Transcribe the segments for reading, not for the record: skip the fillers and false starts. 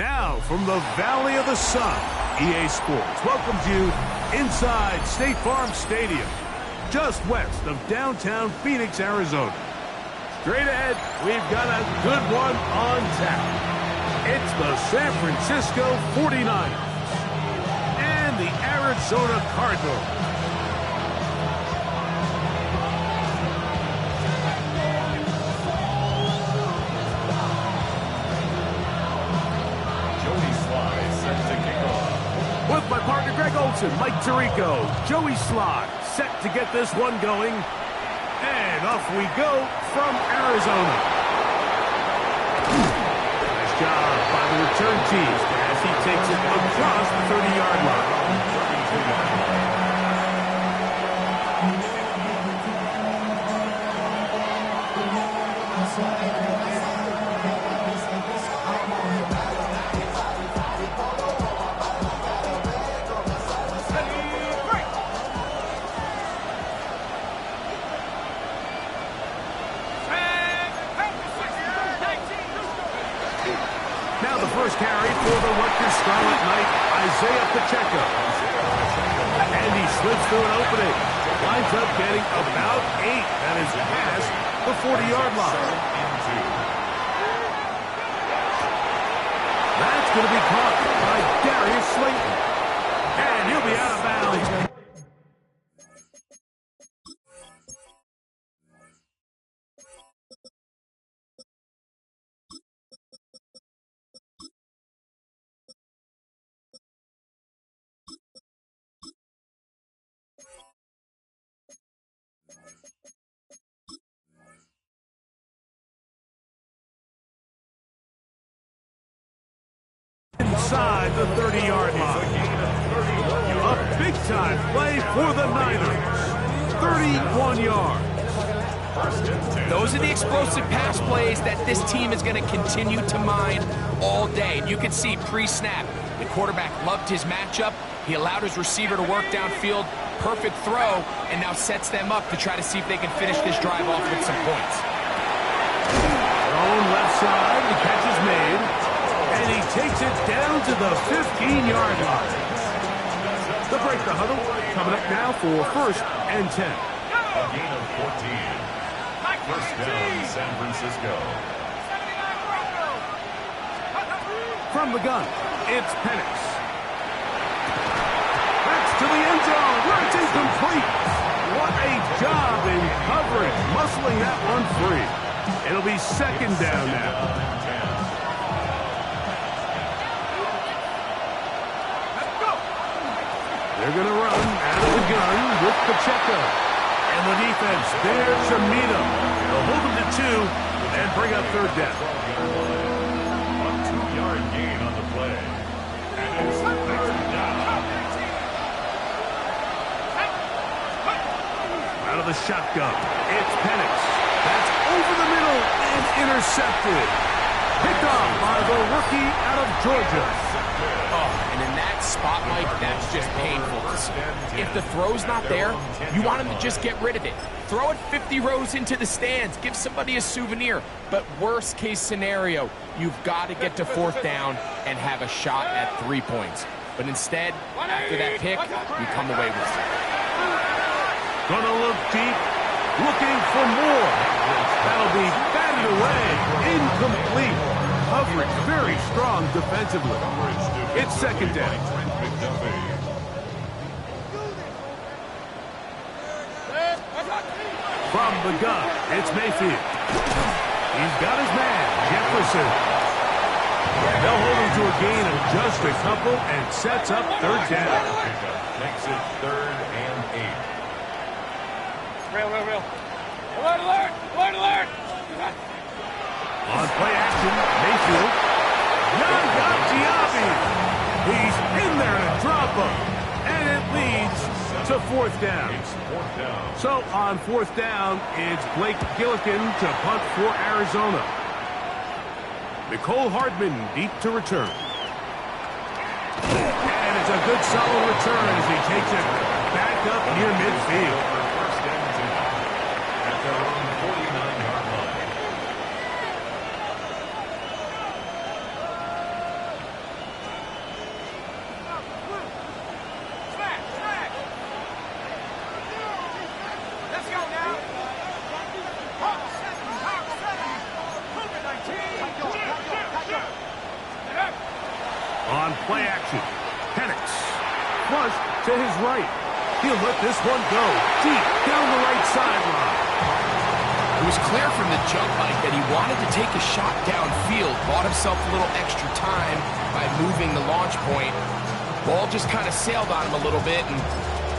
Now, from the Valley of the Sun, EA Sports welcomes you inside State Farm Stadium, just west of downtown Phoenix, Arizona. Straight ahead, we've got a good one on tap. It's the San Francisco 49ers and the Arizona Cardinals. With my partner Greg Olson, Mike Tirico, Joey Sly, set to get this one going. And off we go from Arizona. Nice job by the return team as he takes it across the 30-yard line. First carry for the Rutgers Scarlet Knight, Isaiah Pacheco. And he slips through an opening. Winds up getting about 8. That is past the 40-yard line. That's going to be caught by Darius Slayton. And he'll be out of bounds. Inside the 30-yard line. A big-time play for the Niners. 31 yards. Those are the explosive pass plays that this team is going to continue to mine all day. And you can see pre-snap, the quarterback loved his matchup. He allowed his receiver to work downfield. Perfect throw, and now sets them up to try to see if they can finish this drive off with some points. Thrown left side, the catch is made. And he takes it down to the 15-yard line. The break the huddle coming up now for 1st and 10. A gain of 14. First down, San Francisco. From the gun, it's Penix. That's to the end zone where it's incomplete. What a job in coverage, muscling that one free. It'll be 2nd down now. They're going to run out of the gun with Pacheco. And the defense there to meet him. They'll hold him to 2 and bring up 3rd down. A 2-yard gain on the play. And it's 3rd down. Out of the shotgun, it's Penix. That's over the middle and intercepted. Picked off by the rookie out of Georgia. Oh, and in that spot, Mike, that's just painful to see. If the throw's not there, you want him to just get rid of it. Throw it 50 rows into the stands. Give somebody a souvenir. But worst case scenario, you've got to get to 4th down and have a shot at 3 points. But instead, after that pick, you come away with it. Gonna look deep, looking for more. That'll be batted away, incomplete. Coverage very strong defensively. It's 2nd down. From the gun, it's Mayfield. He's got his man, Jefferson. They'll hold him to a gain of just a couple and sets up 3rd down. Makes it 3rd and 8. Real. Alert! On play action, Mayfield. Yaya Diaby. He's in there to drop him. And it leads to 4th down. So on 4th down, it's Blake Gillikin to punt for Arizona. Nicole Hardman deep to return. And it's a good solid return as he takes it back up near midfield. First and 10 at their own 49-yard line. Play action. Penix. Flush to his right. He'll let this one go deep down the right sideline. It was clear from the jump, Mike, that he wanted to take a shot downfield, bought himself a little extra time by moving the launch point. Ball just kind of sailed on him a little bit and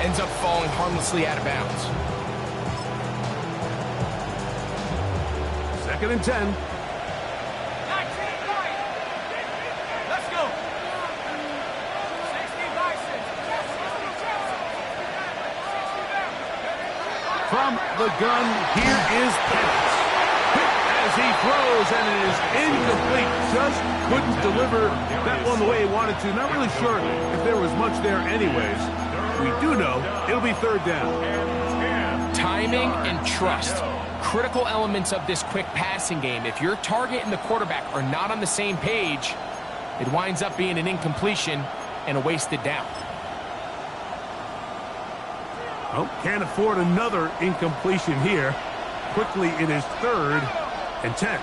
ends up falling harmlessly out of bounds. 2nd and 10. Let's go. From the gun, here is Penix. Quick as he throws, and it is incomplete. Just couldn't deliver that one the way he wanted to. Not really sure if there was much there anyways. We do know it'll be 3rd down. Timing and trust. Critical elements of this quick passing game. If your target and the quarterback are not on the same page, it winds up being an incompletion and a wasted down. Oh, can't afford another incompletion here. Quickly, it is 3rd and 10.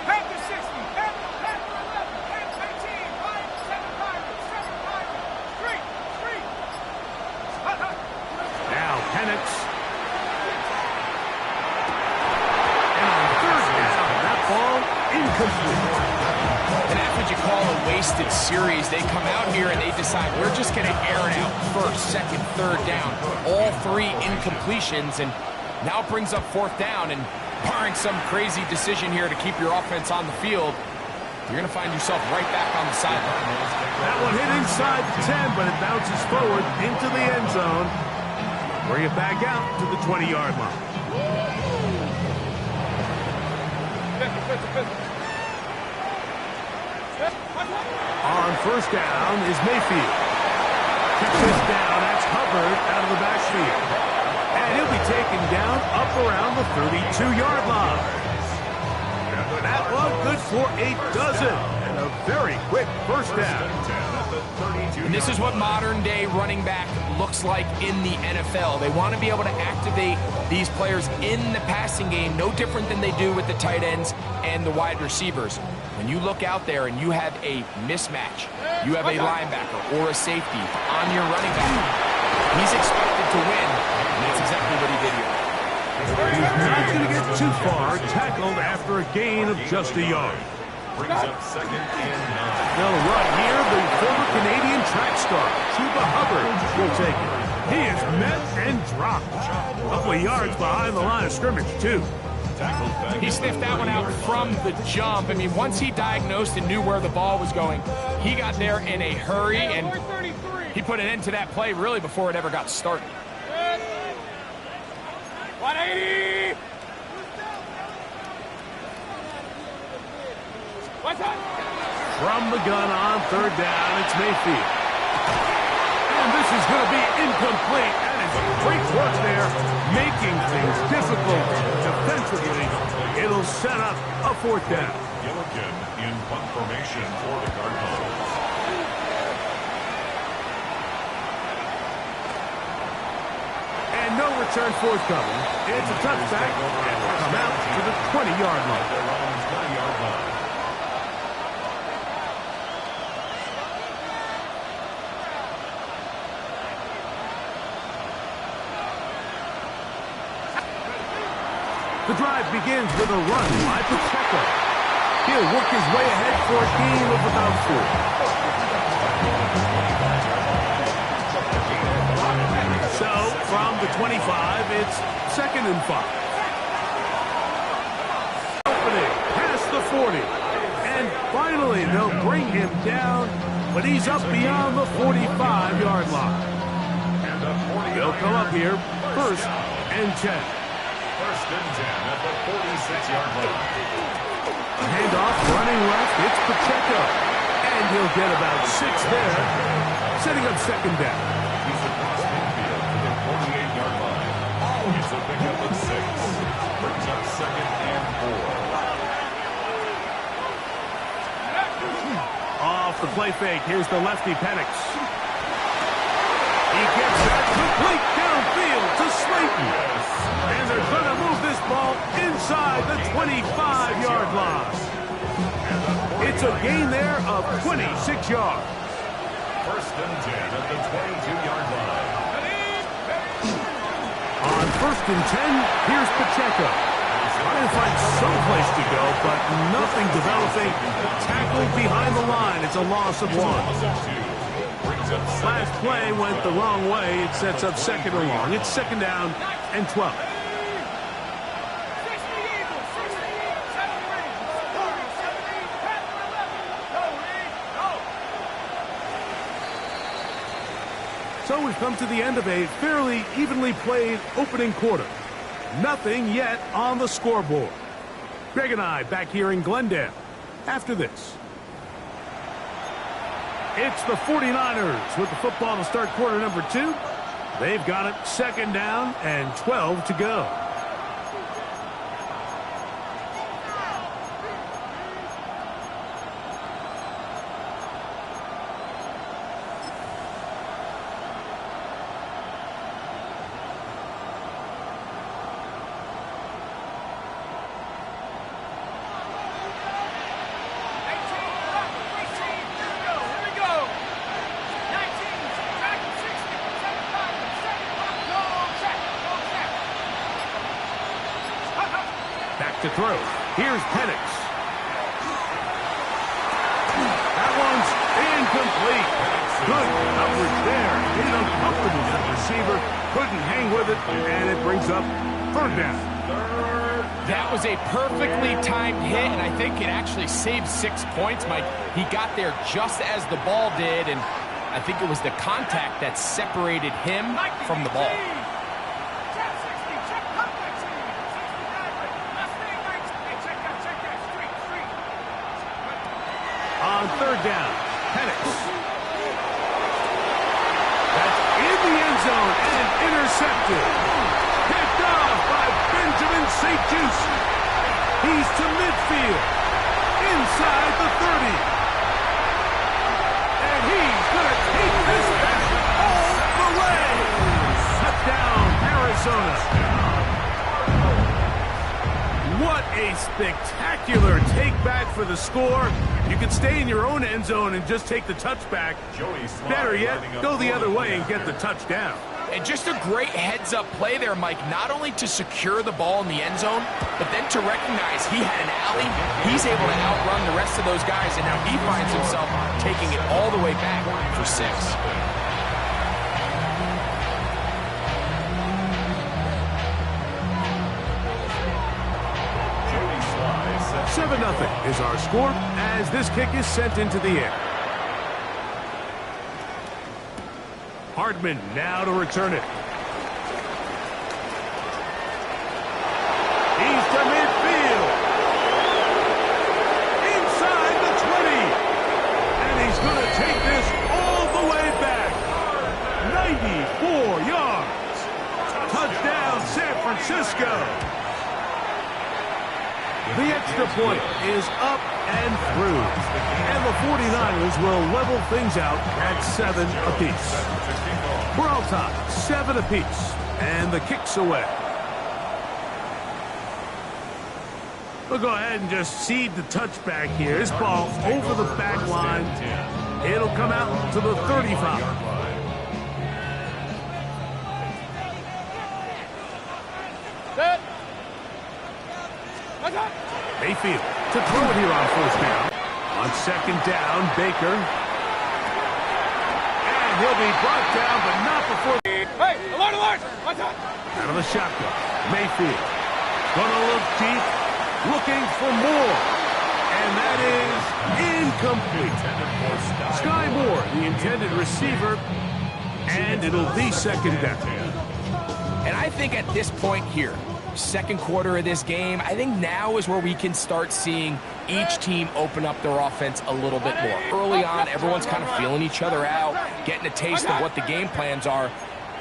Panther 60, Panther 11, Panther 18, Lions 7-5, 7-5, 3. Now Penix. And on 3rd down, that ball incomplete. And that's what you call a wasted series. They come out here and they decide we're just going to air it out 1st, 2nd, 3rd down. All 3 incompletions, and now it brings up 4th down. And barring some crazy decision here to keep your offense on the field, you're going to find yourself right back on the sideline. That one hit inside the 10, but it bounces forward into the end zone. Bring it back out to the 20-yard line. On 1st down is Mayfield. Kicks this down. That's Hubbard out of the backfield. And he'll be taken down up around the 32-yard line. That one good for a dozen. And a very quick 1st down. And this is what modern-day running back looks like in the NFL. They want to be able to activate these players in the passing game, no different than they do with the tight ends and the wide receivers. When you look out there and you have a mismatch, you have a linebacker or a safety on your running back, he's expected to win, and that's exactly what he did here. He's not going to get too far, tackled after a gain of just a yard. Brings up 2nd and 9. They'll run here. The former Canadian track star, Chuba Hubbard, will take it. He is met and dropped. A couple of yards behind the line of scrimmage, too. He sniffed that one out from the jump. I mean, once he diagnosed and knew where the ball was going, he got there in a hurry, and he put an end to that play really before it ever got started. 180. From the gun on 3rd down, it's Mayfield. And this is going to be incomplete. And it's great work there, making things difficult defensively. It'll set up a 4th down. Gillikin in punt formation for the Cardinals. And no return forthcoming. It's a touchback, and will come out to the 20-yard line. The drive begins with a run by Pacheco. He'll work his way ahead for a gain of about 4. So, from the 25, it's 2nd and 5. Opening past the 40. And finally, they'll bring him down, but he's up beyond the 45-yard line. He'll come up here 1st and 10. 1st and 10 at the 46-yard line. A handoff, running left, it's Pacheco. And he'll get about 6 there, setting up 2nd down. He's across midfield to the 48-yard line. It's a pickup of 6. Brings up 2nd and 4. Off the play fake, here's the lefty Penix. He gets that complete downfield to Slayton. And they're going to move this ball inside the 25-yard line. It's a gain there of 26 yards. First and 10 at the 22-yard line. On first and 10, here's Pacheco. Trying to find some place to go, but nothing developing. Tackled behind the line. It's a loss of 1. Last play went the wrong way. It sets up second and long. It's second down and 12. So we've come to the end of a fairly evenly played opening quarter. Nothing yet on the scoreboard. Greg and I back here in Glendale after this. It's the 49ers with the football to start quarter number 2. They've got it second down and 12 to go. To throw. Here's Penix. That one's incomplete. Good coverage there. Getting uncomfortable for the receiver. Couldn't hang with it, and it brings up third down. That was a perfectly timed hit, and I think it actually saved 6 points, Mike. He got there just as the ball did, and I think it was the contact that separated him from the ball. On third down, Penix. That's in the end zone and intercepted. Picked off by Benjamin St-Juste. He's to midfield, inside the 30. And he's going to take this back all the way. Touchdown, Arizona. What a spectacular take back for the score. You can stay in your own end zone and just take the touchback. Better yet, go the other way and get the touchdown. And just a great heads-up play there, Mike, not only to secure the ball in the end zone, but then to recognize he had an alley. He's able to outrun the rest of those guys, and now he finds himself taking it all the way back for 6. 7-0 is our score as this kick is sent into the air. Hardman now to return it. He's to midfield. Inside the 20. And he's going to take this all the way back. 94 yards. Touchdown, San Francisco. The extra point is up and through. And the 49ers will level things out at 7 apiece. We're all tied, 7 apiece. And the kick's away. We'll go ahead and just cede the touchback here. This ball over the back line. It'll come out to the 35. Mayfield to throw it here on first down. On second down, Baker. And he'll be brought down, but not before... Hey, alert, alert! What's up? Out of the shotgun, Mayfield. Gonna look deep, looking for more. And that is incomplete. Sky Moore, the intended receiver, and it'll be second down. And I think at this point here, second quarter of this game, I think now is where we can start seeing each team open up their offense a little bit more. Early on, everyone's kind of feeling each other out, getting a taste of what the game plans are.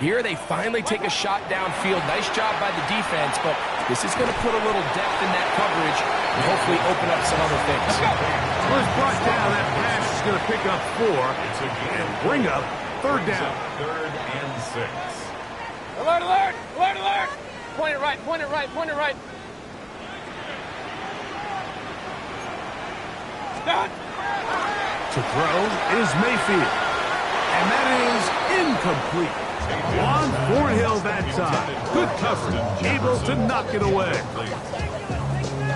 Here, they finally take a shot downfield. Nice job by the defense, but this is going to put a little depth in that coverage and hopefully open up some other things. First brought down, that pass is going to pick up 4 and bring up third down. Third and 6. Alert, alert! Alert, alert! Point it right, point it right, point it right. To throw is Mayfield. And that is incomplete. On Thornhill that time. Good coverage. Able to knock it away.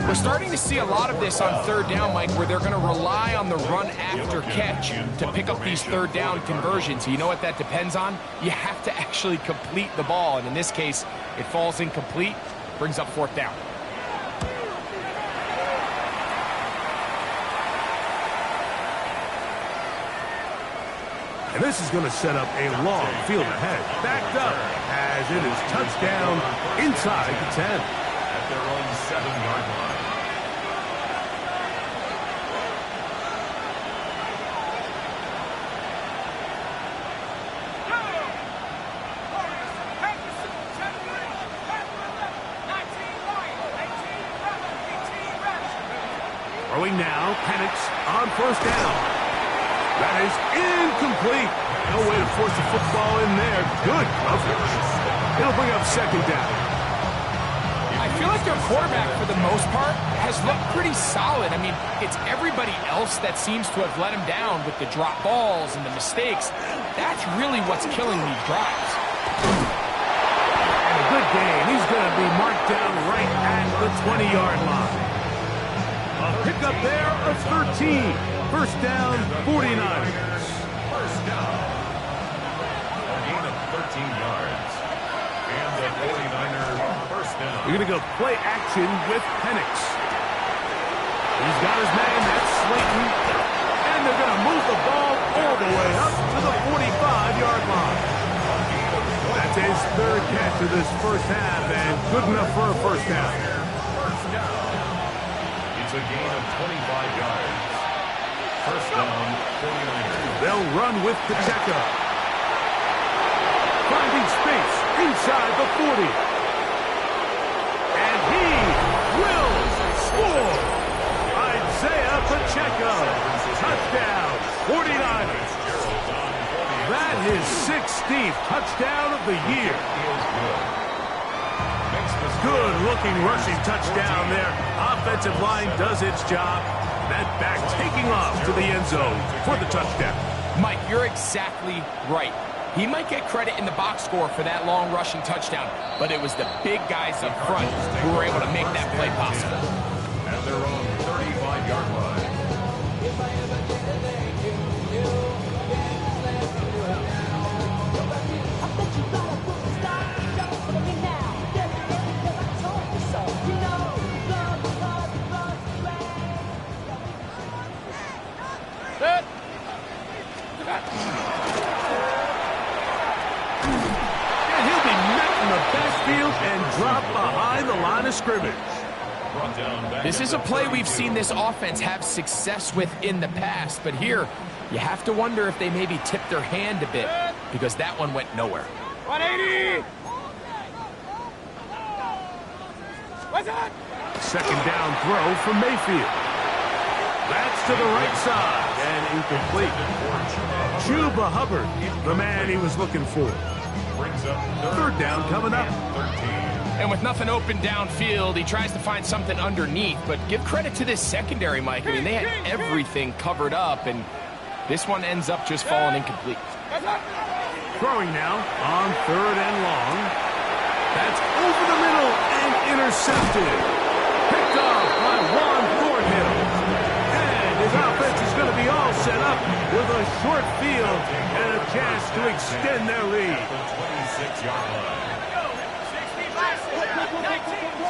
We're starting to see a lot of this on third down, Mike, where they're going to rely on the run after catch to pick up these third down conversions. You know what that depends on? You have to actually complete the ball, and in this case, it falls incomplete, brings up fourth down. And this is going to set up a long field ahead. Backed up as it is touchdown inside the 10. At their own 7-yard line. Throwing now, Penix on first down. That is incomplete. No way to force the football in there. Good coverage. It'll bring up second down. I feel like their quarterback, for the most part, has looked pretty solid. I mean, it's everybody else that seems to have let him down with the drop balls and the mistakes. That's really what's killing these drives. And a good game. He's going to be marked down right at the 20-yard line. A pickup there of 13. First down, 49ers. First down. A gain of 13 yards. And the 49er first down. You're going to go play action with Penix. He's got his man, that's Slayton. And they're going to move the ball all the way up to the 45-yard line. That's his third catch of this first half, and good enough for a first down. First down. It's a gain of 25 yards. First down, 49ers. They'll run with Pacheco. Finding space inside the 40. And he will score. Isaiah Pacheco. Touchdown, 49ers. That is 16th touchdown of the year. Good-looking rushing touchdown there. Offensive line does its job. That back taking off to the end zone for the touchdown. Mike, you're exactly right. He might get credit in the box score for that long rushing touchdown, but it was the big guys up front who were able to make that play possible. At their own 35-yard line. And he'll be met in the backfield and dropped behind the line of scrimmage. This is a play we've seen this offense have success with in the past, but here you have to wonder if they maybe tipped their hand a bit because that one went nowhere. 180! What's that? Second down throw from Mayfield. That's to the right side and incomplete. Chuba Hubbard, the man he was looking for. Third down coming up. And with nothing open downfield, he tries to find something underneath, but give credit to this secondary, Mike. I mean, they had everything covered up, and this one ends up just falling incomplete. Throwing now on third and long. That's over the middle and intercepted. Picked off by Juan Thornhill. And his offense is going to be all set up with a short field and a chance to extend their lead. 26-yard line. 19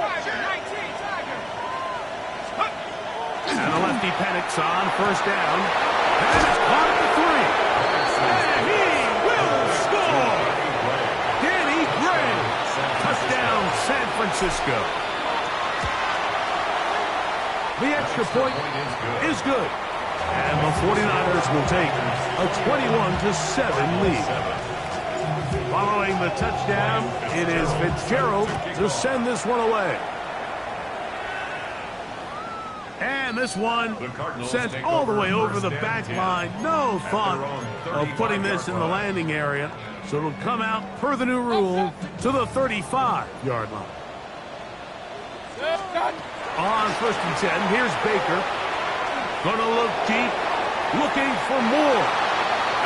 Tiger. And the lefty Penix on first down. And it's caught at the 3. And he will score. Danny Gray. Touchdown, San Francisco. The extra point is good. And the 49ers will take a 21-7 lead. Following the touchdown, it is Fitzgerald to send this one away. And this one sent all the way over the back line. No thought of putting this in the landing area. So it'll come out, per the new rule, to the 35-yard line. On first and 10, here's Baker. Gonna look deep, looking for more.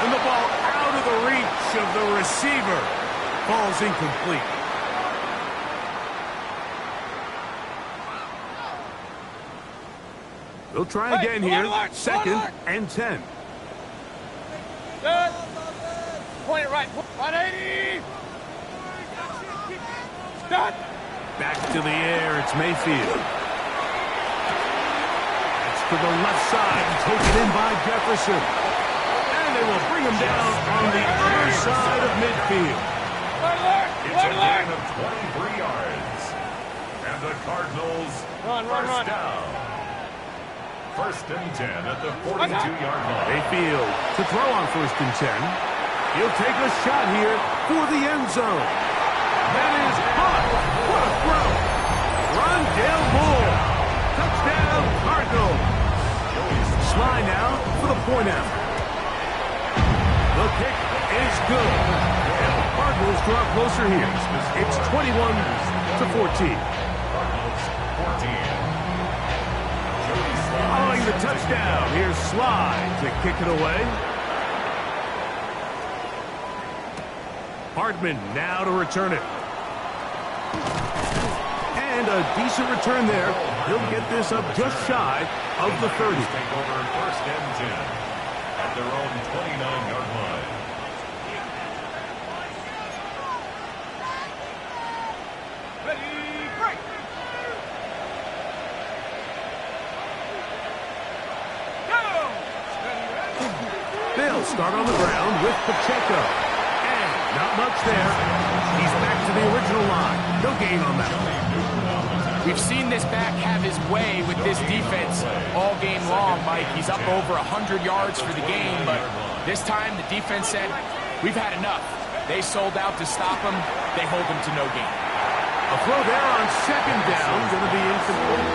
And the ball out Out of the reach of the receiver. Ball's incomplete. They'll try again here. Second and 10. Good. Point it right. 180. Done. Back to the air. It's Mayfield. It's to the left side. Taken in by Jefferson. And they will bring him down on the other side of midfield. It's a gain of 23 yards. And the Cardinals first down. First and 10 at the 42-yard line. Mayfield to throw on first and 10. He'll take a shot here for the end zone. That is caught. What a throw. Rondale Moore. Touchdown, Cardinals. Sly now for the point out. The kick is good. And the Cardinals draw closer here. It's 21-14. Cardinals 14. Following the touchdown, here's Sly to kick it away. Hardman now to return it. And a decent return there. He'll get this up just shy of the 30. Take over first and 10 at their own 29-yard line. Ready, break. They'll start on the ground with Pacheco. And not much there. He's back to the original line. No gain on that. We've seen this back have his way with this defense all game long, Mike. He's up over 100 yards for the game, but this time the defense said, we've had enough. They sold out to stop him. They hold him to no gain. A throw there on second down. Going to be incomplete.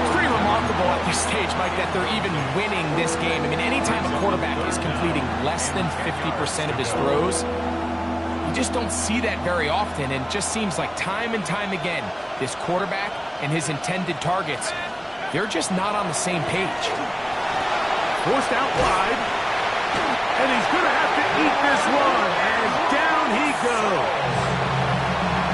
It's pretty remarkable at this stage, Mike, that they're even winning this game. I mean, anytime a quarterback is completing less than 50% of his throws, you just don't see that very often, and it just seems like time and time again, this quarterback and his intended targets, they're just not on the same page. Forced out wide. And he's going to have to eat this one. And down he goes.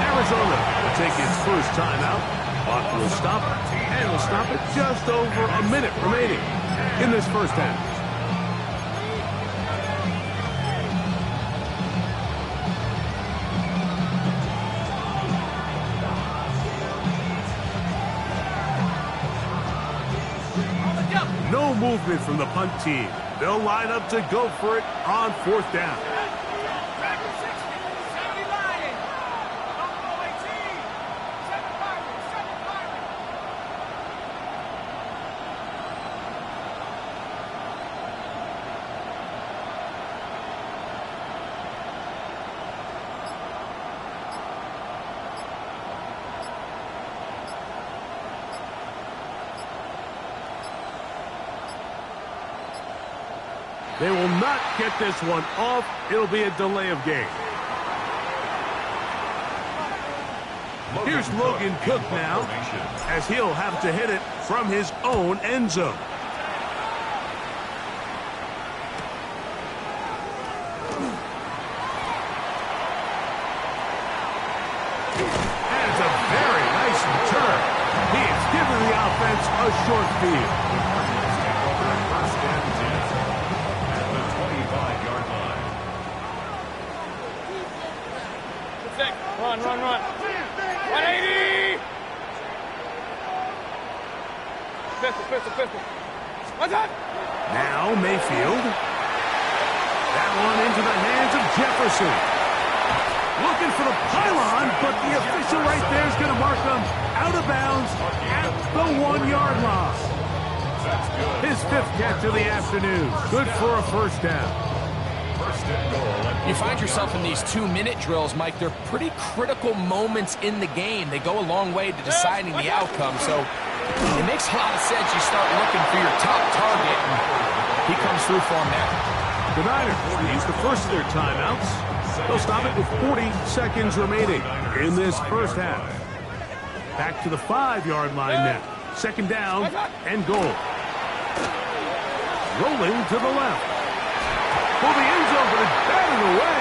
Arizona will take its first timeout. Clock will stop. And will stop it just over a minute remaining in this first half. No movement from the punt team. They'll line up to go for it on fourth down. Back to 60. 70 Lions. Buffalo 18. 7 Pirates. 7 Pirates. They will not get this one off. It'll be a delay of game. Here's Logan Cook now, as he'll have to hit it from his own end zone. And it's a very nice return. He has given the offense a short field. First and 10 at the 25-yard line. Run. 180. Pistol. What's up? Now Mayfield. That one into the hands of Jefferson. Looking for the pylon, but the official right there is going to mark them out of bounds at the 1-yard line. His fifth catch of the afternoon. Good for a first down. First and goal. You find yourself in these 2-minute drills, Mike. They're pretty critical moments in the game. They go a long way to deciding the outcome, so it makes a lot of sense. You start looking for your top target, and he comes through for him there. The Niners use the first of their timeouts. They'll stop it with 40 seconds remaining in this first half. Back to the 5-yard line now. Second down and goal. Rolling to the left. for the end zone, but it's batted away.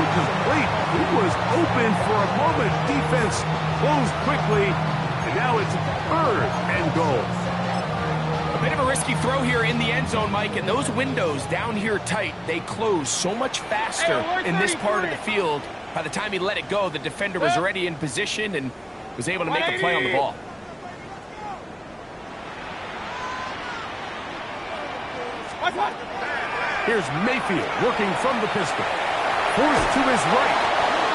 Incomplete. He was open for a moment. Defense closed quickly, and now it's 3rd and goal. A bit of a risky throw here in the end zone, Mike, and those windows down here tight, they close so much faster in this part of the field. By the time he let it go, the defender was already in position and was able to make a play on the ball. Here's Mayfield working from the pistol. Forced to his right.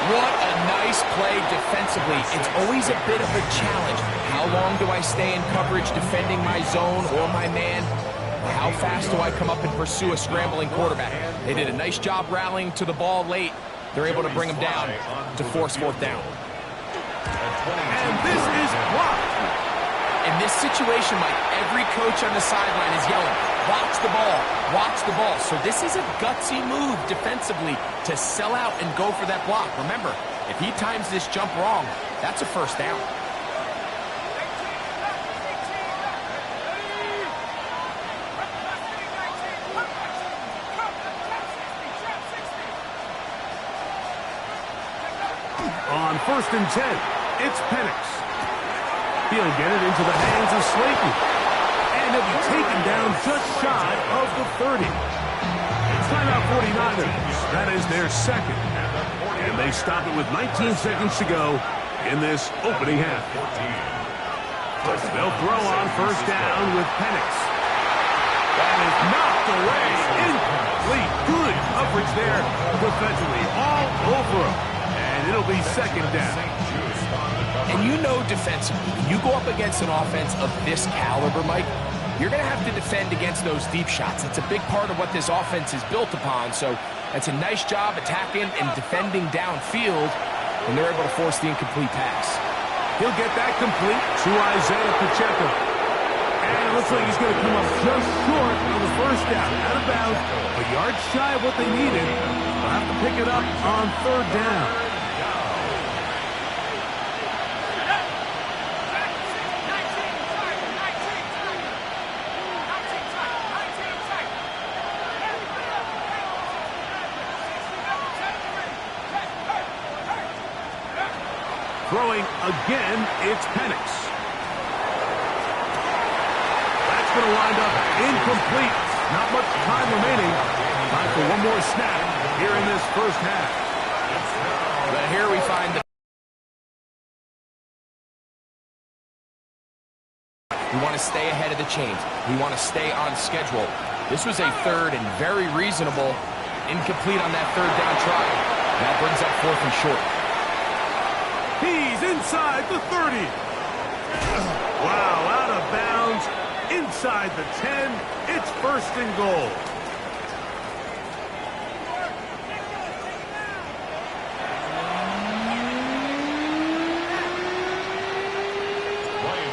What a nice play defensively. It's always a bit of a challenge. How long do I stay in coverage defending my zone or my man? How fast do I come up and pursue a scrambling quarterback? They did a nice job rallying to the ball late. They're able to bring him down to force 4th down. And this is blocked. In this situation, Mike, every coach on the sideline is yelling, watch the ball, watch the ball. So this is a gutsy move defensively to sell out and go for that block. Remember, if he times this jump wrong, that's a 1st down. On 1st and 10, it's Penix. He'll get it into the hands of Slayton. And he'll be taken down just shy of the 30. Timeout 49ers. That is their 2nd. And they stop it with 19 seconds to go in this opening half. They'll throw on 1st down with Penix. That is knocked away. Incomplete. Good coverage there defensively. All over him. And it'll be 2nd down. And you know defensively, when you go up against an offense of this caliber, Mike, you're going to have to defend against those deep shots. It's a big part of what this offense is built upon. So that's a nice job attacking and defending downfield, and they're able to force the incomplete pass. He'll get that complete to Isaiah Pacheco. And it looks like he's going to come up just short on the 1st down. Out of bounds, a yard shy of what they needed. They'll have to pick it up on 3rd down. Throwing again, it's Penix. That's going to wind up incomplete. Not much time remaining. Time for one more snap here in this 1st half. But here we find the... We want to stay ahead of the chains. We want to stay on schedule. This was a 3rd and very reasonable. Incomplete on that 3rd down try. That brings up 4th and short. He's inside the 30. Wow, out of bounds. Inside the 10. It's 1st and goal.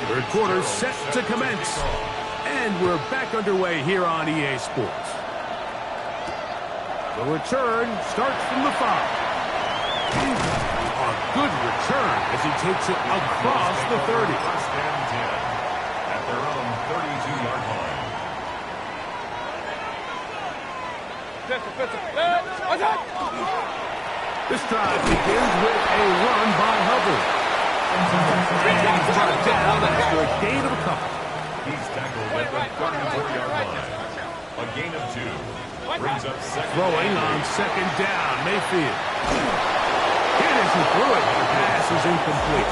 Third quarter set to commence. And we're back underway here on EA Sports. The return starts from the 5. A good return as he takes it across the 30. 1st and 10 at their own 32-yard line. This drive begins with a run by Hubbard. And he's brought down after a gain of a couple. He's tackled at the 34-yard line. A gain of 2. Brings up 2nd. Throwing on 2nd down, Mayfield. It isn't through it. The pass is incomplete.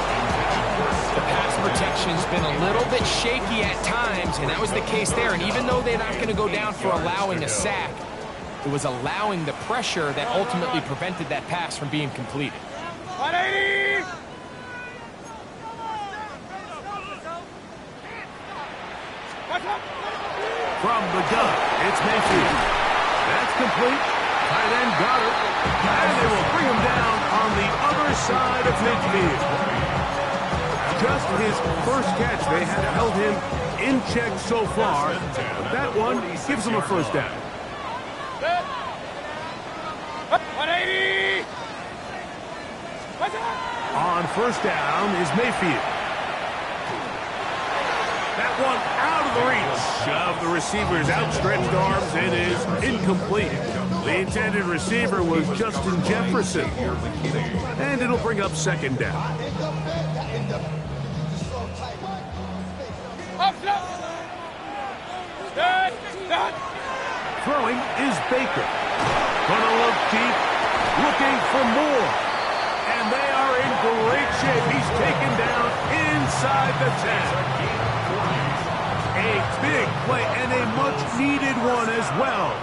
The pass protection's been a little bit shaky at times, and that was the case there. And even though they're not going to go down for allowing a sack, it was allowing the pressure that ultimately prevented that pass from being completed. 180! From the gun, it's Mayfield. That's complete. Tight end got it. And they will bring him down on the other side of midfield. Just his 1st catch. They have held him in check so far. But that one gives him a 1st down. 180! On 1st down is Mayfield. That one out of the reach of the receiver's outstretched arms and is incomplete. The intended receiver was Justin Jefferson. And it'll bring up second down. Throwing is Baker. Gonna look deep, looking for more. And they are in great shape. He's taken down inside the 10. A big play and a much-needed one as well.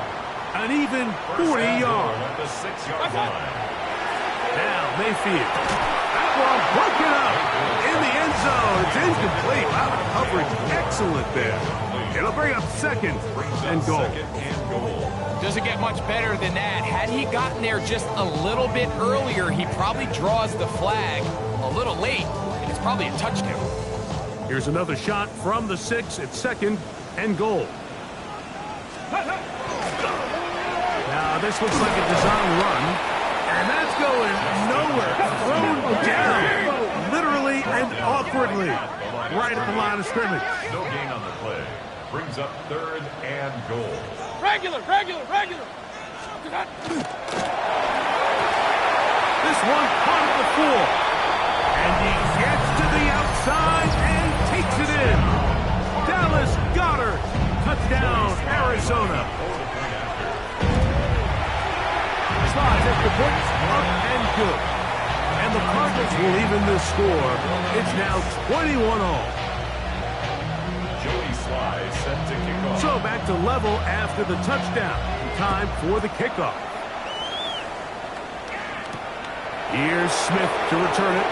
An even 40 yards. Now Mayfield. That one broken up in the end zone. It's incomplete. Wow, the coverage excellent there. It'll bring up second and goal. Doesn't get much better than that. Had he gotten there just a little bit earlier, he probably draws the flag a little late, and it's probably a touchdown. Here's another shot from the 6 at second and goal. Now this looks like a design run, and that's going nowhere. Thrown down, literally and awkwardly, right at the line of scrimmage. No gain on the play. Brings up third and goal. Regular. This one caught at the 4. And he gets to the outside and takes it in. Dallas Goedert. Touchdown, Arizona. Slides at the point, up and good. And the Cardinals will even this score. It's now 21-all. Jody Sly set to kick off. So back to level after the touchdown. Time for the kickoff. Here's Smith to return it.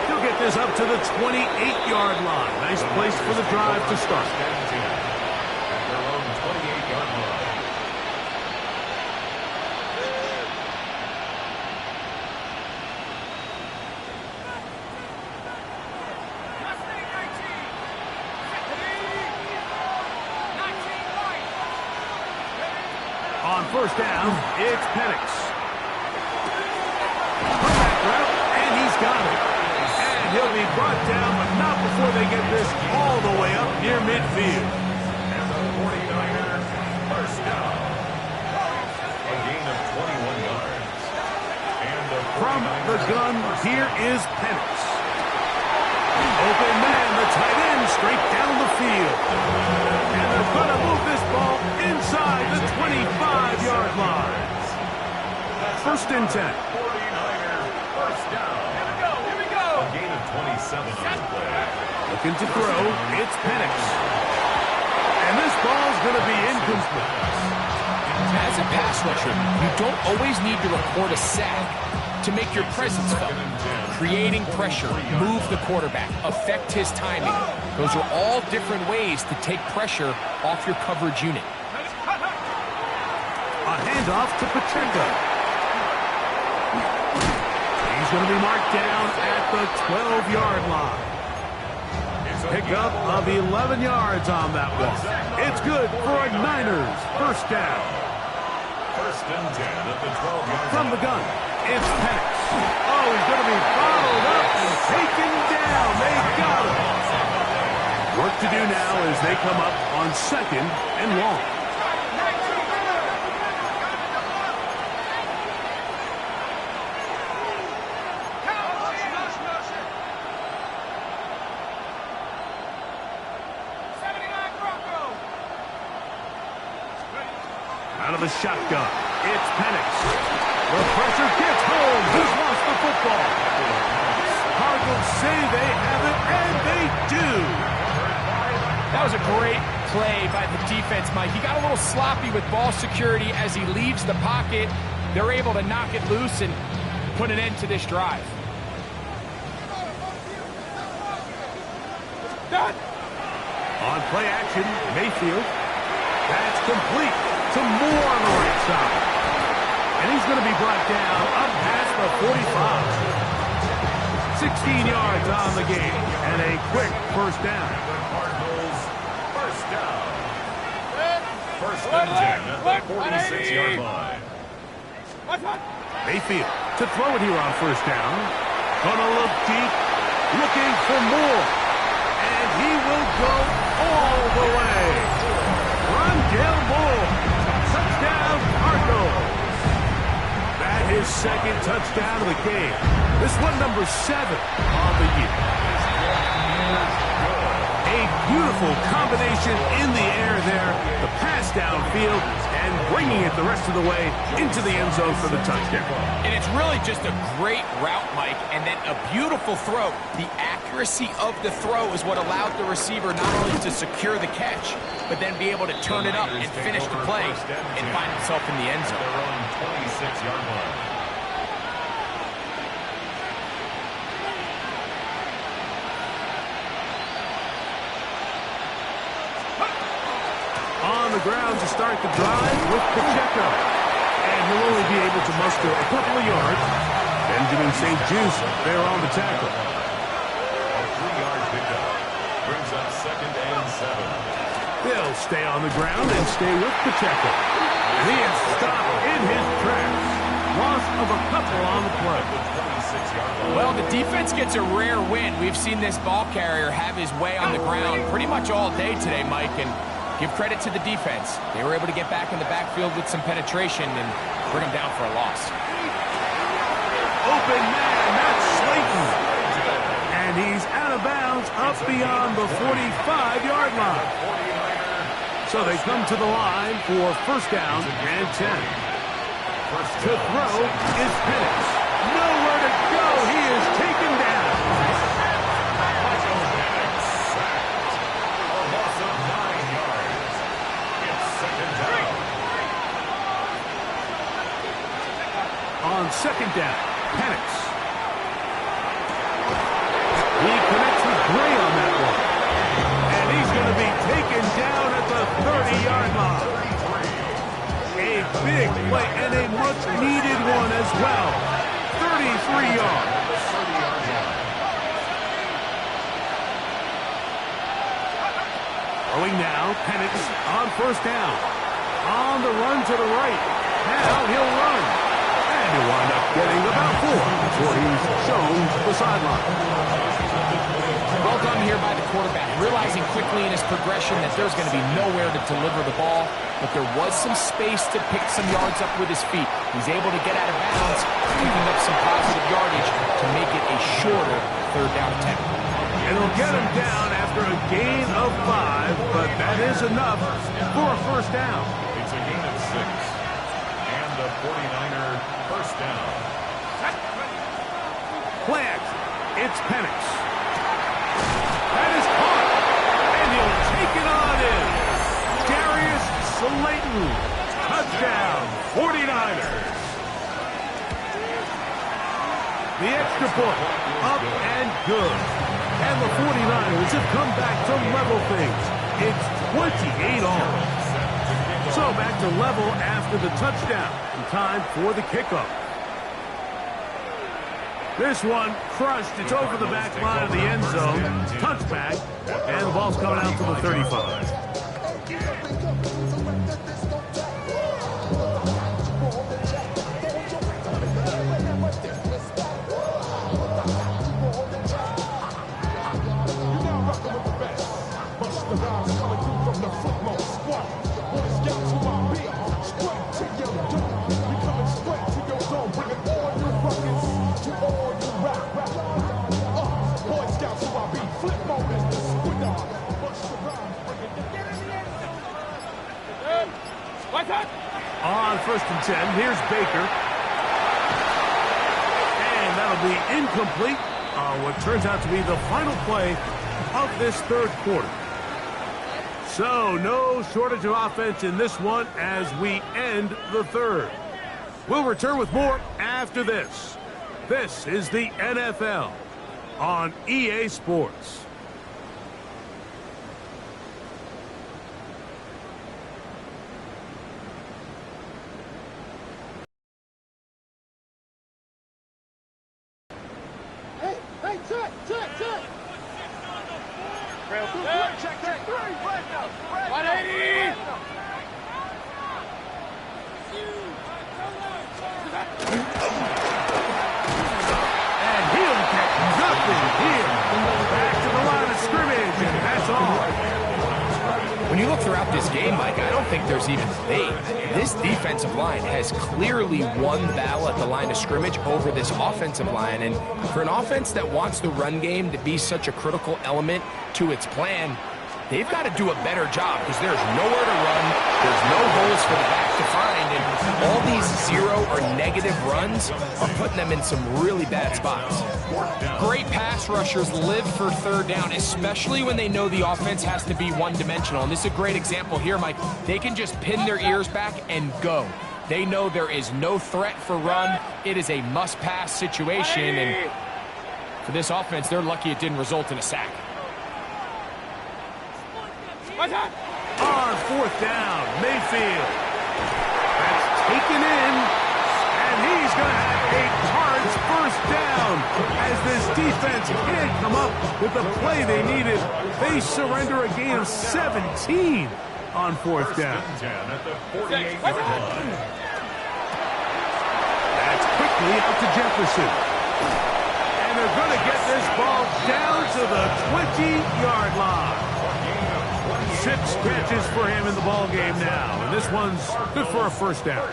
He'll get this up to the 28-yard line. Nice place for the drive to start. At their own 28-yard line. On first down, it's Penix. Comeback route, and he's got it. And he'll be brought down, but not before they get this all the way up near midfield. And the 49er, first down. A gain of 21 yards. And the From the gun, here is Penix. Open man, the tight end, straight down the field. And they're going to move this ball inside the 25-yard line. First and 10. 49er, first down. Here we go. A gain of 27 on the play. Looking to throw, it's Penix. And this ball's going to be incomplete. As a pass rusher, you don't always need to record a sack to make your presence felt. Creating pressure, move the quarterback, affect his timing. Those are all different ways to take pressure off your coverage unit. A handoff to Pacheco. He's going to be marked down at the 12-yard line. Pickup of 11 yards on that one. It's good for a Niners first down. First and 10 at the 12-yard From the gun, it's Penix. Oh, he's going to be bottled up and taken down. They got him. Work to do now as they come up on second and long. Out of the shotgun, it's Penix. The pressure gets home. He's lost the football. Cardinals say they have it, and they do. That was a great play by the defense, Mike. He got a little sloppy with ball security as he leaves the pocket. They're able to knock it loose and put an end to this drive. On play action, Mayfield. That's complete to Moore on the right side. And he's going to be brought down up past the 45. 16 yards on the game and a quick first down. Cardinals, first down. First and 10 at the 46-yard line. Mayfield to throw it here on first down. Gonna look deep, looking for more. And he will go all the way. Rondale Moore goes. That his second touchdown of the game. This one number 7 on the year. A beautiful combination in the air there. The pass downfield and bringing it the rest of the way into the end zone for the touchdown. And it's really just a great route, Mike, and then a beautiful throw. The accuracy of the throw is what allowed the receiver not only to secure the catch, but then be able to turn it up and finish the play and find himself in the end zone. Their own 26-yard line. On the ground to start the drive with Pacheco. And he'll only be able to muster a couple of yards. Benjamin St. Juste there on the tackle. A 3-yard pickup brings up 2nd and 7. They'll stay on the ground and stay with Pacheco. And he is stopped in his tracks. Loss of a couple on the play. Well, the defense gets a rare win. We've seen this ball carrier have his way on the ground pretty much all day today, Mike, and give credit to the defense. They were able to get back in the backfield with some penetration and bring them down for a loss. Open man, that's Slayton. And he's out of bounds up beyond the 45-yard line. So they come to the line for first down and 10. To throw is Penix. Nowhere to go. He is taken down. Michael Penix sacked. A loss of 9 yards. It's 2nd down. On 2nd down, Penix. He connects with Gray on that one. And he's going to be taken down at the 30-yard line. A big play and a much-needed one as well. 33 yards. Throwing now, Penix on first down. On the run to the right. Now he'll run. And he'll wind up getting about 4 before he's shown to the sideline. Well done here by the quarterback, realizing quickly in his progression that there's going to be nowhere to deliver the ball, but there was some space to pick some yards up with his feet. He's able to get out of bounds, picking up some positive yardage to make it a shorter 3rd down attempt. And he'll get him down after a gain of 5, but that is enough for a first down. It's a gain of 6. And a 49er first down. Plant. It's Penix. That is caught. And he'll take it on in. Darius Slayton. Touchdown. 49ers. The extra point. Up and good. And the 49ers have come back to level things. It's 28 all. So back to level after the touchdown. And time for the kickoff. This one crushed. It's over the back line of the end zone. Touchback. And the ball's coming out to the 35. On 1st and 10, here's Baker. And that'll be incomplete on what turns out to be the final play of this 3rd quarter. So no shortage of offense in this one as we end the 3rd. We'll return with more after this. This is the NFL on EA Sports. When you look throughout this game, Mike, I don't think there's even debate. This defensive line has clearly won the battle at the line of scrimmage over this offensive line. And for an offense that wants the run game to be such a critical element to its plan, they've got to do a better job because there's nowhere to run. There's no holes for the back to find. And all these zero or negative runs are putting them in some really bad spots. Great pass rushers live for third down, especially when they know the offense has to be one-dimensional. And this is a great example here, Mike. They can just pin their ears back and go. They know there is no threat for run. It is a must-pass situation. And for this offense, they're lucky it didn't result in a sack. On fourth down, Mayfield. That's taken in, and he's going to have a Cards first down. As this defense can't come up with the play they needed, they surrender a gain of 17 on fourth down. That's quickly out to Jefferson. And they're going to get this ball down to the 20-yard line. 6 catches for him in the ball game now, and this one's good for a first down.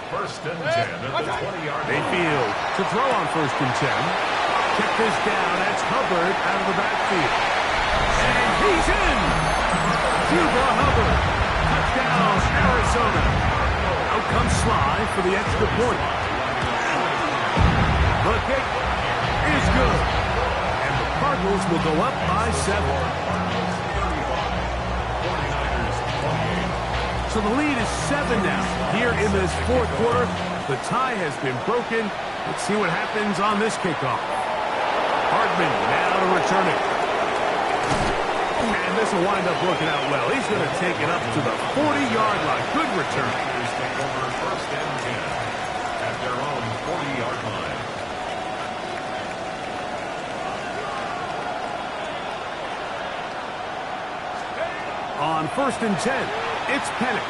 First and 10 at the 20-yard line. Mayfield to throw on first and 10. Check this down. That's Hubbard out of the backfield. And he's in. Cuba Hubbard. Touchdown, Arizona. Out comes Sly for the extra point. The kick is good. And the Cardinals will go up by 7. So the lead is 7 now here in this fourth quarter. The tie has been broken. Let's see what happens on this kickoff. Hardman now to return it. And this will wind up working out well. He's going to take it up to the 40-yard line. Good return. Take over first and 10 at their own 40-yard line. On first and 10, it's Penix.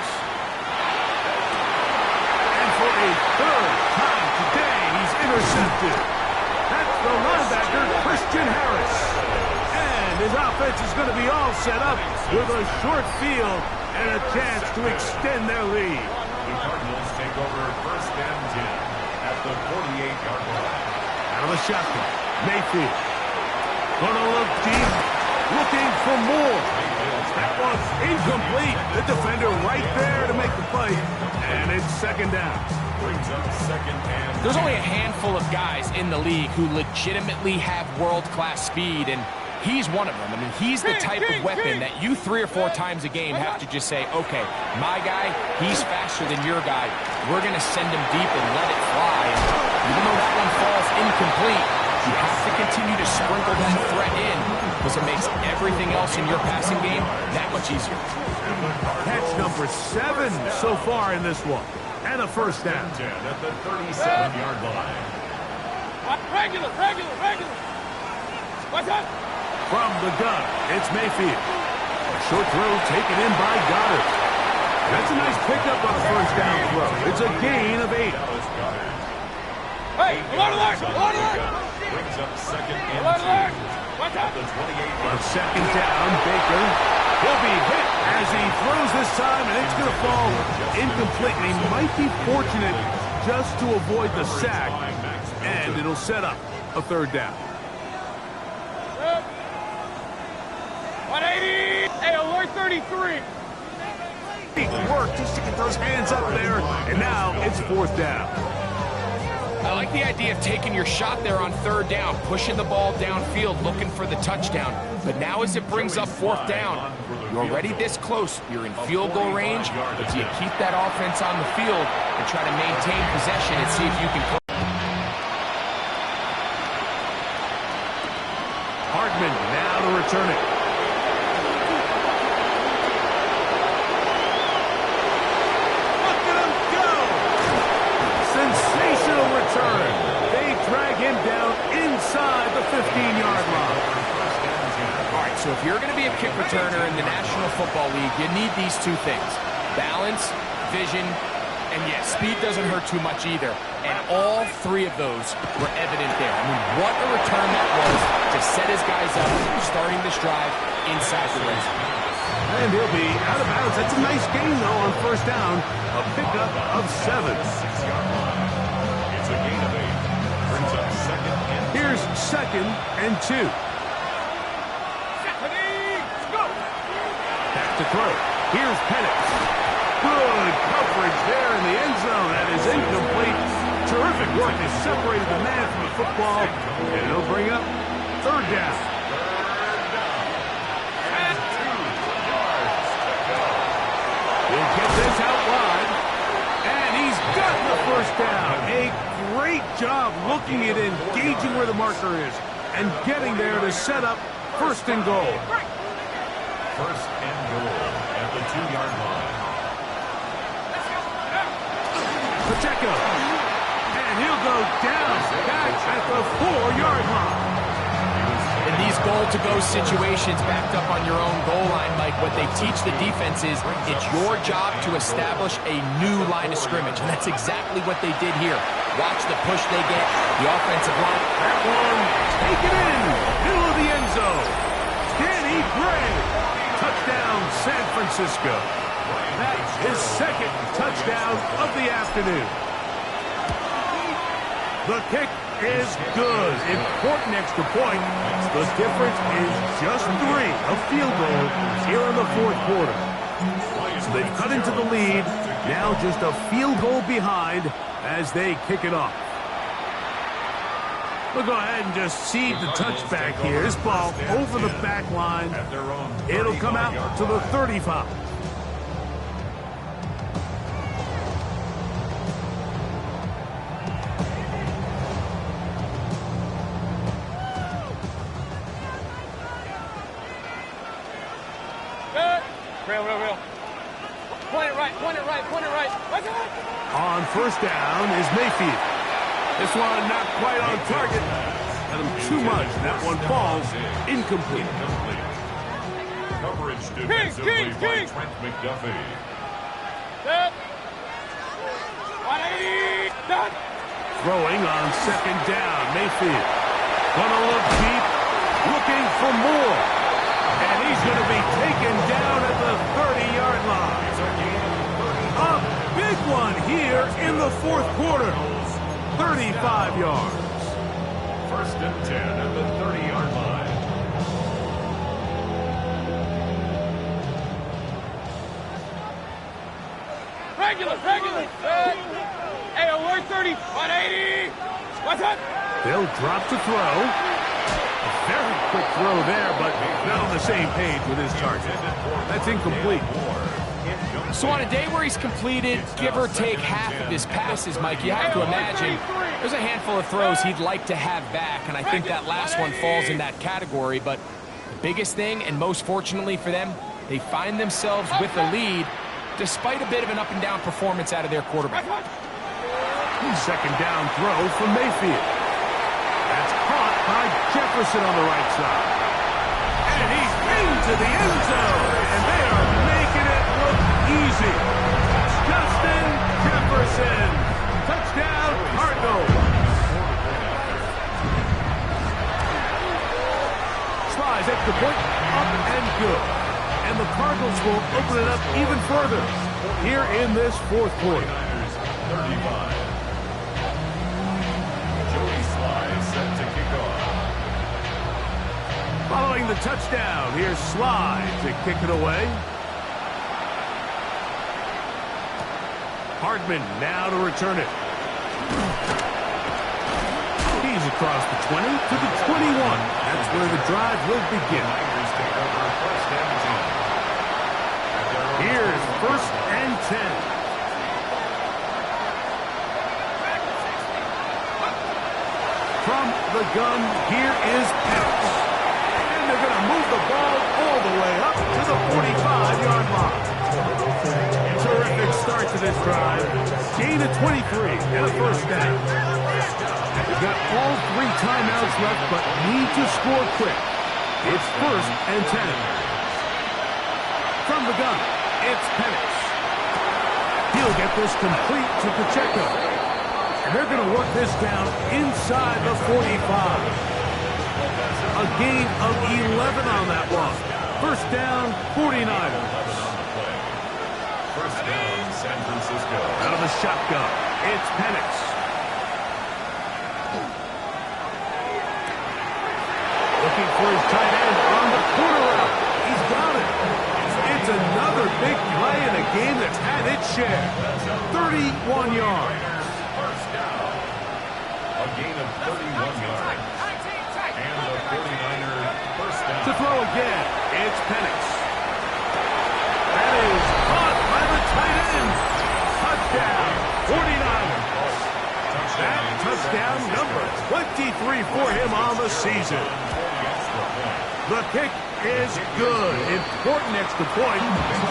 And for a third time today, he's intercepted. That's the linebacker, Christian Harris. And his offense is going to be all set up with a short field and a chance to extend their lead. The Cardinals take over first and 10 at the 48-yard line. Out of the shotgun, Mayfield. Gonna look deep, looking for more. That one's incomplete. The defender right there to make the play. And it's second down. Brings up second and There's only a handful of guys in the league who legitimately have world-class speed, and he's one of them. I mean, he's the type of weapon that you 3 or 4 times a game have to just say, okay, my guy, he's faster than your guy. We're going to send him deep and let it fly. And even though that one falls incomplete, you have to continue to sprinkle that threat in because it makes everything else in your passing game that much easier. Catch number 7 so far in this one. And a first down. 10 at the 37-yard line. Regular. What's up? From the gun, it's Mayfield. A short throw taken in by Goddard. That's a nice pickup on a first down throw. It's a gain of 8. Hey, alert! Brings up second and 2 What's at up? the 28-yard On second down, Baker will be hit as he throws this time, and it's going to fall incomplete. And he might be fortunate just to avoid the sack, and it'll set up a third down. 180! Hey, alert 33! Work just to get those hands up there, and now it's fourth down. I like the idea of taking your shot there on third down, pushing the ball downfield, looking for the touchdown. But now as it brings up fourth down, you're already this close. You're in field goal range. But do you keep that offense on the field and try to maintain possession and see if you can... Hardman now to return it. Look at him go! Sensational return. They drag him down inside the 15-yard line. All right, so if you're going to be a kick returner in the National Football League, you need these 2 things. Balance, vision, and yes, speed doesn't hurt too much either. And all 3 of those were evident there. I mean, what a return that was to set his guys up starting this drive inside the red zone. And he'll be out of bounds. That's a nice gain, though, on first down. A pickup of 7. 6-yard line. It's a gain of 8. Brings up 2nd and 2. Here's 2nd and 2. Back to throw. Here's Penix. Good coverage there in the end zone. That is incomplete. Terrific work. They separated the man from the football. And it'll bring up 3rd down. He'll get this out wide. And he's gotten the first down. A great job looking at engaging where the marker is and getting there to set up 1st and goal. 1st and goal at the 2-yard line. Pacheco. And he'll go down back at the 4-yard line. In these goal-to-go situations backed up on your own goal line, Mike, what they teach the defense is it's your job to establish a new line of scrimmage, and that's exactly what they did here. Watch the push they get, the offensive line. That one, take it in, middle of the end zone. Danny Gray, touchdown San Francisco. That's his 2nd touchdown of the afternoon. The kick is good. Important extra point. The difference is just 3, a field goal here in the 4th quarter. So they've cut into the lead. Now just a field goal behind as they kick it off. We'll go ahead and just cede the touchback here. This ball over the back line. It'll come out to the 35. Real. Point it right. What's that? On 1st down is Mayfield. This one not quite on target. Got him too much. That one falls incomplete. Coverage defensively by Trent McDuffie. Throwing on 2nd down. Mayfield. Gonna look deep. Looking for more. And he's going to be taken down at the 30-yard line. A big one here in the 4th quarter. 35 yards. 1st and 10 at the 30-yard line. Regular. Hey, alert 30, 180. What's up? They'll drop to throw. A very quick throw there, but not on the same page with his target. That's incomplete. So on a day where he's completed, give or take half of his passes, Mike, you have to imagine there's a handful of throws he'd like to have back, and I think that last one falls in that category. But the biggest thing, and most fortunately for them, they find themselves with the lead despite a bit of an up-and-down performance out of their quarterback. 2nd down throw from Mayfield. That's caught by Jefferson on the right side. And he's into the end zone. And they are making it look easy. Justin Jefferson. Touchdown, Cardinals. Slides at the point, up and good. And the Cardinals will open it up even further here in this 4th quarter. 35. Set to kick off. Following the touchdown, here's Sly to kick it away. Hardman now to return it. He's across the 20 to the 21. That's where the drive will begin. Here's 1st and 10. From the gun, here is Penix. And they're going to move the ball all the way up to the 45-yard line. Terrific start to this drive. Gain of 23 and a 1st down. They've got all 3 timeouts left, but need to score quick. It's 1st and 10. From the gun, it's Penix. He'll get this complete to Pacheco. And they're going to work this down inside the 45. A gain of 11 on that one. First down, 49ers. First down, San Francisco. Out of the shotgun, it's Penix. Looking for his tight end on the corner route. He's got it. It's another big play in a game that's had its share. 31 yards. First down. A gain of 31 yards. And the 49ers first down. To throw again, it's Penix. That is caught by the tight end. Touchdown, 49ers. That touchdown number 23 for him on the season. The kick is good. Important extra point.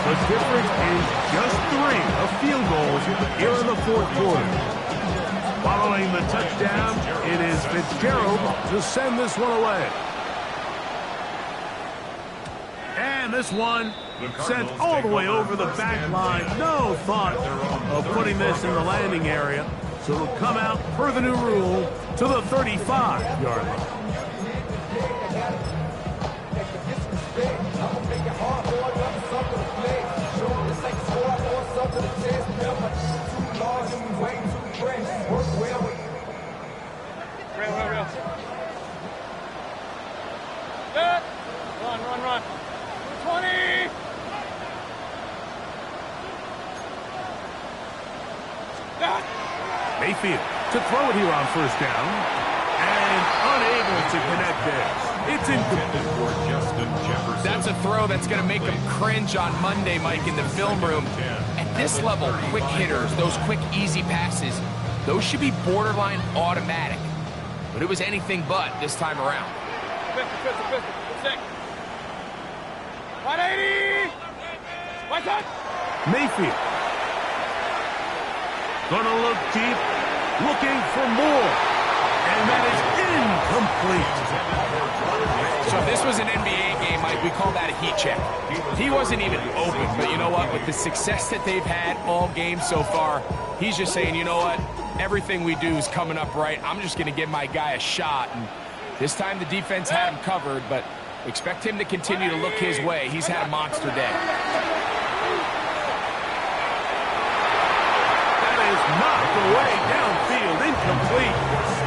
The difference is just 3 of field goals here in the fourth quarter. Following the touchdown, it is Fitzgerald to send this one away. And this one sent all the way over the back line. No thought of putting this in the landing area. So it'll come out per the new rule to the 35-yard line. Good. Run. 20. Mayfield to throw it here on first down. And unable to connect there. It's incomplete for Justin Jefferson. That's a throw that's going to make him cringe on Monday, Mike, in the film room. At this level, quick hitters, those quick, easy passes, those should be borderline automatic. But it was anything but this time around. 50. 180. What's up? Mayfield. Gonna look deep, looking for more. And that is incomplete. So if this was an NBA game, Mike, we call that a heat check. He wasn't even open, but you know what? With the success that they've had all game so far, he's just saying, you know what? Everything we do is coming up right. I'm just going to give my guy a shot. And this time the defense had him covered, but expect him to continue to look his way. He's had a monster day. That is knocked away downfield, incomplete.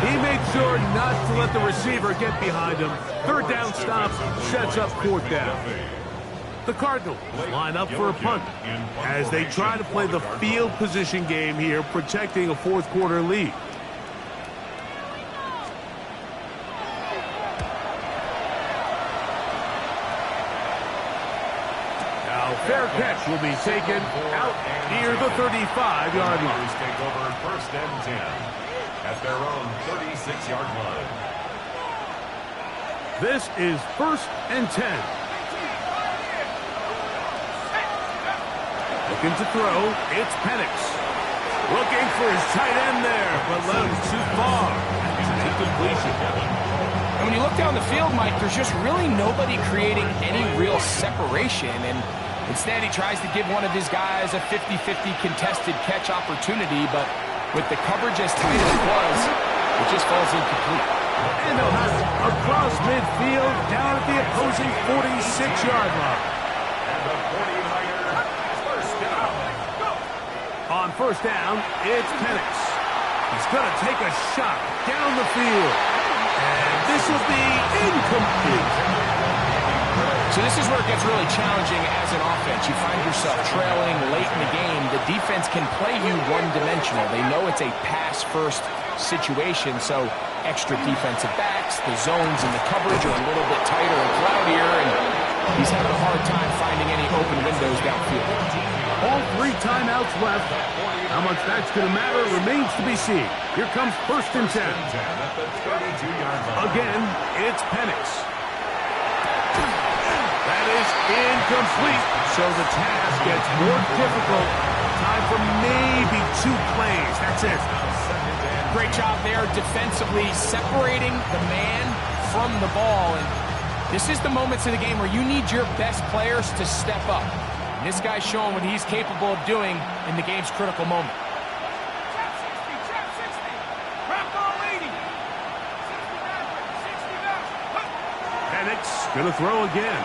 He made sure not to let the receiver get behind him. Third down stop sets up fourth down. The Cardinals line up for a punt as they try to play the field position game here, protecting a fourth quarter lead. Now, fair catch will be taken out near the 35-yard line. Take over first and 10 at their own 36-yard line. This is first and 10. Looking to throw, it's Penix. Looking for his tight end there, but left too far. It's an incompletion. And when you look down the field, Mike, there's just really nobody creating any real separation. And instead, he tries to give one of his guys a 50-50 contested catch opportunity, but with the coverage as tight as it was, it just falls incomplete. And they'll have it across midfield, down at the opposing 46-yard line. And the 49ers first down. On first down, it's Penix. He's going to take a shot down the field. And this will be incomplete. So this is where it gets really challenging as an offense. You find yourself trailing late in the game. The defense can play you one-dimensional. They know it's a pass-first situation, so extra defensive backs, the zones and the coverage are a little bit tighter and cloudier, and he's having a hard time finding any open windows downfield. All 3 timeouts left. How much that's going to matter remains to be seen. Here comes first and 10. At the 32-yard line. Again, it's Penix. That is incomplete, so the task gets more difficult. Time for maybe 2 plays. That's it. Great job there defensively, separating the man from the ball. And this is the moments of the game where you need your best players to step up. And this guy's showing what he's capable of doing in the game's critical moment. Trap 60. Drop ball 80. 60 Penix going to throw again.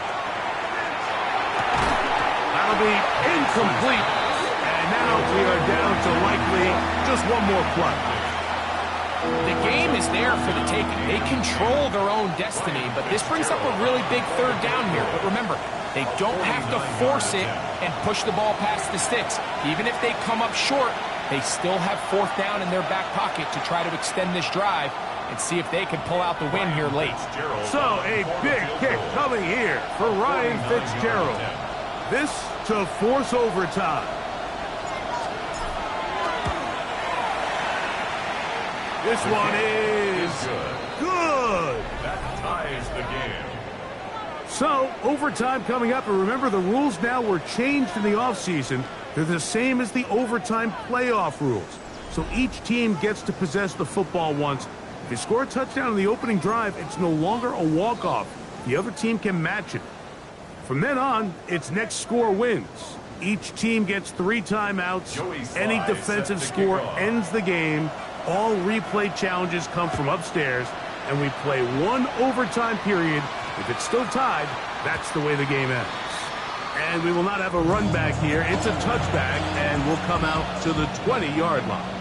That'll be incomplete. And now we are down to likely just one more play. The game is there for the taking. They control their own destiny, but this brings up a really big third down here. But remember, they don't have to force it and push the ball past the sticks. Even if they come up short, they still have fourth down in their back pocket to try to extend this drive and see if they can pull out the win here late. So a big kick coming here for Ryan Fitzgerald. This to force overtime. This one is good. That ties the game. So, overtime coming up, and remember the rules now were changed in the offseason. They're the same as the overtime playoff rules. So each team gets to possess the football once. If they score a touchdown in the opening drive, it's no longer a walk-off. The other team can match it. From then on, it's next score wins. Each team gets 3 timeouts. Any defensive score ends the game. All replay challenges come from upstairs, and we play 1 overtime period. If it's still tied, that's the way the game ends. And we will not have a run back here. It's a touchback, and we'll come out to the 20-yard line.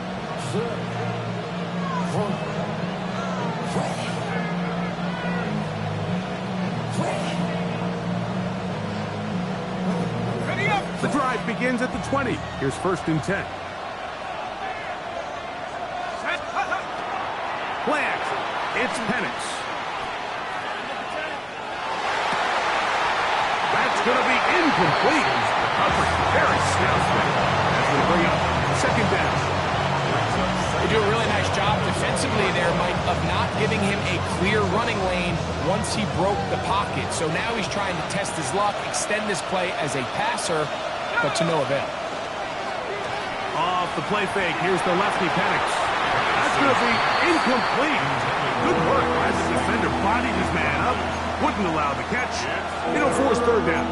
The drive begins at the 20. Here's 1st and 10. Play action. It's Penix. That's going to be incomplete. Coverage very stout. That's going to bring up 2nd down. They do a really nice job defensively there, Mike, of not giving him a clear running lane once he broke the pocket. So now he's trying to test his luck, extend this play as a passer, but to no avail. Off the play fake, here's the lefty Penix. That's going to be incomplete. Good work as the defender bodied his man up. Wouldn't allow the catch. It'll force 3rd down.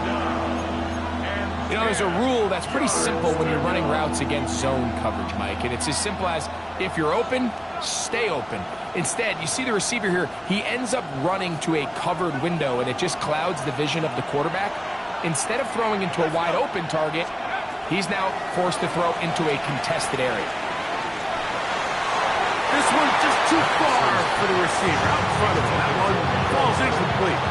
You know, there's a rule that's pretty simple when you're running routes against zone coverage, Mike. And it's as simple as, if you're open, stay open. Instead, you see the receiver here, he ends up running to a covered window, and it just clouds the vision of the quarterback. Instead of throwing into a wide open target, he's now forced to throw into a contested area. This one's just too far for the receiver. Out in front of him. That one falls incomplete.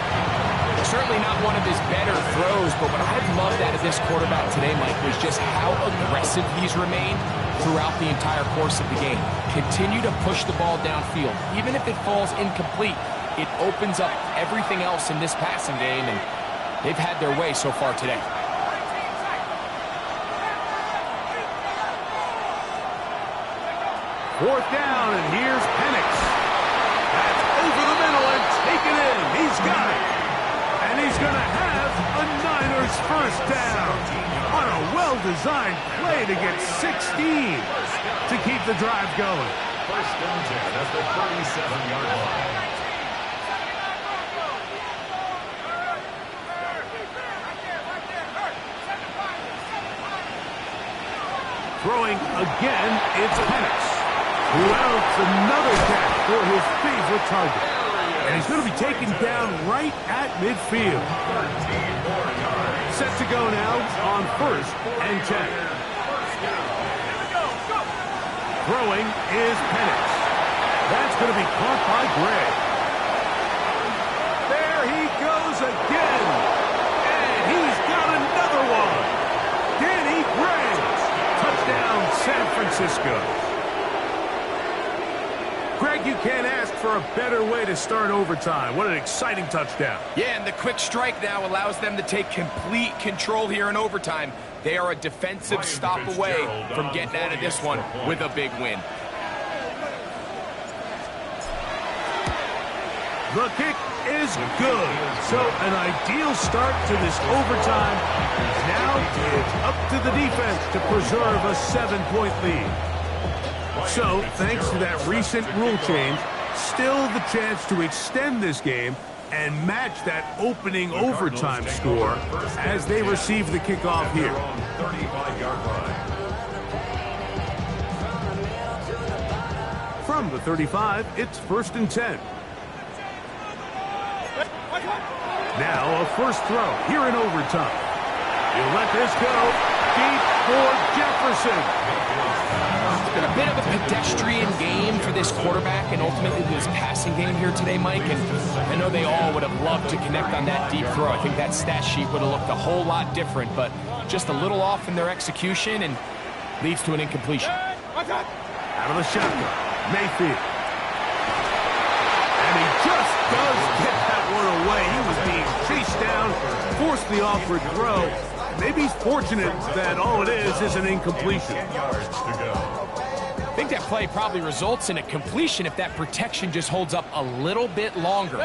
Certainly not one of his better throws, but what I've loved out of this quarterback today, Mike, was just how aggressive he's remained throughout the entire course of the game. Continue to push the ball downfield. Even if it falls incomplete, it opens up everything else in this passing game, and they've had their way so far today. Fourth down, and here's Penix. That's over the middle and taken in. He's got it. And he's going to have a Niners 1st down. On a well-designed play to get 16 to keep the drive going. 1st and 10 at the 37-yard line. Throwing again, it's Penix, who outs another catch for his favorite target. And he's going to be taken down right at midfield. Set to go now on 1st and 10. Throwing is Penix. That's going to be caught by Gray. There he goes again. And he's got another one. Danny Gray. Touchdown, San Francisco. Greg, you can't ask for a better way to start overtime. What an exciting touchdown. Yeah, and the quick strike now allows them to take complete control here in overtime. They are a defensive stop away from getting out of this one with a big win. The kick is good. So an ideal start to this overtime. Now it's up to the defense to preserve a 7-point lead. So, thanks to that recent rule change, still the chance to extend this game and match that opening overtime score as they receive the kickoff here. 35-yard line. From the 35, it's 1st and 10. Now a first throw here in overtime. He'll let this go deep for Jefferson. It's been a bit of a pedestrian game for this quarterback and ultimately this passing game here today, Mike. And I know they all would have loved to connect on that deep throw. I think that stat sheet would have looked a whole lot different, but just a little off in their execution and leads to an incompletion. Out of the shotgun, Mayfield. And he just does get that one away. He was being chased down, forced the awkward throw. Maybe he's fortunate that all it is an incompletion. I think that play probably results in a completion if that protection just holds up a little bit longer.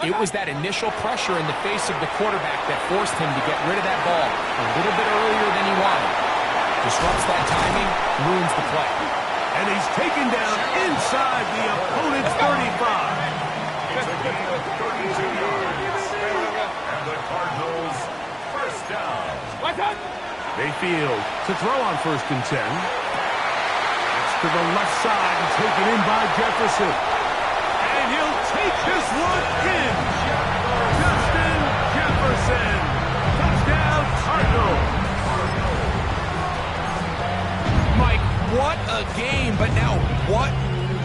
It was that initial pressure in the face of the quarterback that forced him to get rid of that ball a little bit earlier than he wanted. Disrupts that timing, ruins the play. And he's taken down inside the opponent's 35. It's a gain of 32 yards. And the Cardinals first down. Mayfield to throw on 1st and 10. It's to the left side and taken in by Jefferson. And he'll take this one in. Justin Jefferson. Touchdown, Cardinals. Mike, what a game, but now what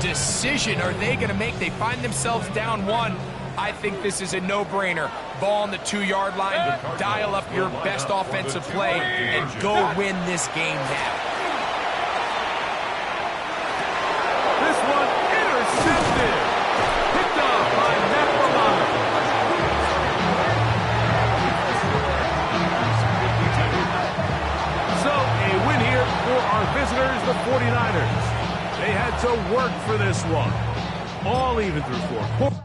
decision are they going to make? They find themselves down 1. I think this is a no-brainer. Ball on the 2-yard line, dial up your best offensive play, and go win this game now. This one intercepted. Picked up by Matt Milano. So, a win here for our visitors, the 49ers. They had to work for this one. All even through 4 quarters.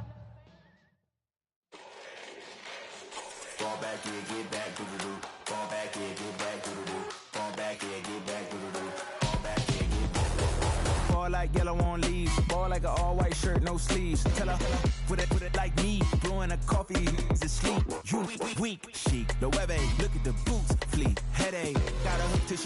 Like yellow on leaves, ball like an all-white shirt, no sleeves. Tell her, put it like me, blowing a coffee, to sleep. You weak, chic, the web, look at the boots, fleet, headache, got a hook till she